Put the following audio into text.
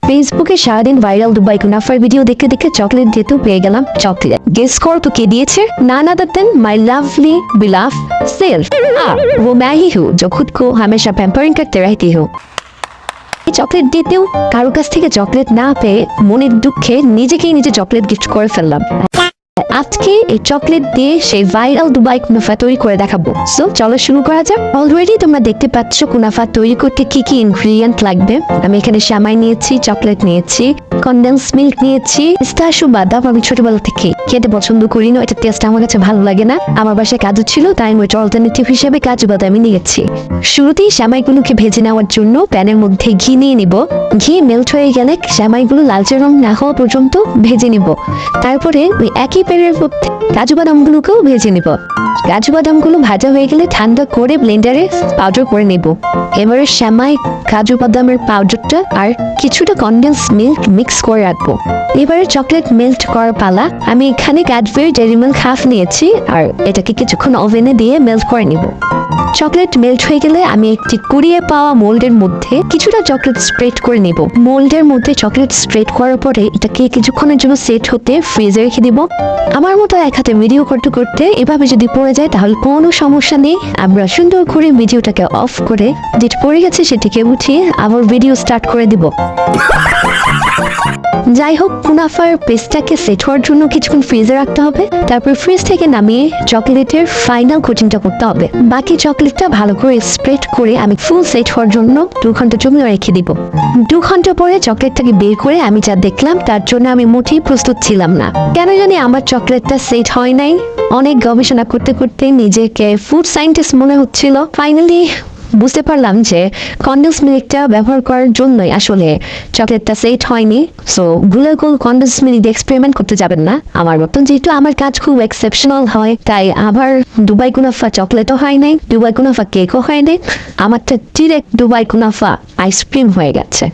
ফেসবুকে সারাদিন viral Dubai কুনাফার video দেখে দেখে চকলেট যেহেতু পেয়ে গেলাম চকলেট। গেস কর তো কে দিয়েছে? none other than my lovely beloved self। वो मैं ही हूँ जो खुद को हमेशा पैम्परिंग करते रहती हूँ। চকলেট দিতেও কারো কাছ থেকে চকলেট না পেয়ে মনের দুঃখে নিজেকেই নিজে চকলেট গিফট করে ফেললাম। আজকে এই চকলেট দিয়ে সেই ভাইরাল দুবাই কুনাফা তৈরি করে দেখাবো। সো চলো শুরু করা যাক। অলরেডি তোমরা দেখতে পাচ্ছ কুনাফা তৈরি করতে কি কি ইনগ্রেডিয়েন্ট লাগবে। আমি এখানে সেমাই নিয়েছি, চকলেট নিয়েছি, কনডেন্স মিল্ক নিয়েছি, পিস্তাশিও বাদাম আমি ছোটবেলা থেকে খেতে পছন্দ করি না, এটা টেস্ট আমার কাছে ভালো লাগে না। আমার বাসায় কাজু ছিল তাই আমি অল্টারনেটিভ হিসেবে কাজু বাদামি নিয়েছি। শুরুতেই সেমাইগুলোকে ভেজে নেওয়ার জন্য প্যানের মধ্যে ঘি নিয়ে নিব। ঘি মেল্ট হয়ে গেলে সেমাইগুলো লালচে রং না হওয়া পর্যন্ত ভেজে নিব। তারপরে ওই একই প্যানের মধ্যে কাজু বাদামগুলোকেও ভেজে নিব। কাজু বাদামগুলো ভাজা হয়ে গেলে ঠান্ডা করে ব্লেন্ডারে পাউডার করে নেব। এবারে সেমাই, কাজু বাদামের পাউডারটা আর কিছুটা কনডেন্স মিল্ক মিক্স করে রাখবো। এবারে চকলেট মেল্ট করার পালা। আমি এখানে ক্যাডবেরি ডেইরি মিল্ক হাফ নিয়েছি আর এটাকে কিছুক্ষণ ওভেনে দিয়ে মেল্ট করে নিব। চকলেট মেল্ট হয়ে গেলে আমি একটি কুড়িয়ে পাওয়া মোল্ডের মধ্যে কিছুটা চকলেট স্প্রেড করে নেব। মোল্ডের মধ্যে চকলেট স্প্রেড করার পরে এটাকে কিছুক্ষণের জন্য সেট হতে ফ্রিজে রেখে দিব। আমার মতো এক হাতে ভিডিও করতে করতে এভাবে যদি পড়ে যায় তাহলে কোনো সমস্যা নেই, আমরা সুন্দর করে ভিডিওটাকে অফ করে যেটা পড়ে গেছে সেটিকে উঠিয়ে আবার ভিডিও স্টার্ট করে দিব। যাই হোক, কুনাফার পেস্টটাকে সেট হওয়ার জন্য কিছুক্ষণ ফ্রিজে রাখতে হবে। তারপর ফ্রিজ থেকে নামিয়ে চকলেটের ফাইনাল কোটিংটা করতে হবে। বাকি চকলেটটা ভালো করে স্প্রেড করে আমি ফুল সেট হওয়ার জন্য 2 ঘন্টা জমিয়ে রেখে দিব। 2 ঘন্টা পরে চকলেটটাকে বের করে আমি যা দেখলাম তার জন্য আমি মোটেই প্রস্তুত ছিলাম না। কেন জানি আমার চকলেটটা সেট হয় নাই। অনেক গবেষণা করতে করতে নিজেকে ফুড সায়েন্টিস্ট মনে হচ্ছিল। ফাইনালি বুঝতে পারলাম যে কনডেন্স মিল্কটা ব্যবহার করার জন্যই আসলে চকলেটটা সেট হয়নি। সো ভুলে কনডেন্স মিল্ক দিয়ে এক্সপেরিমেন্ট করতে যাবেন না আমার মতন। যেহেতু আমার কাজ খুব এক্সেপশনাল হয় তাই আবার দুবাই কুনাফা চকলেটও হয় নাই, দুবাই কুনাফা কেকও হয় নাই, আমারটা ডিরেক্ট দুবাই কুনাফা আইসক্রিম হয়ে গেছে।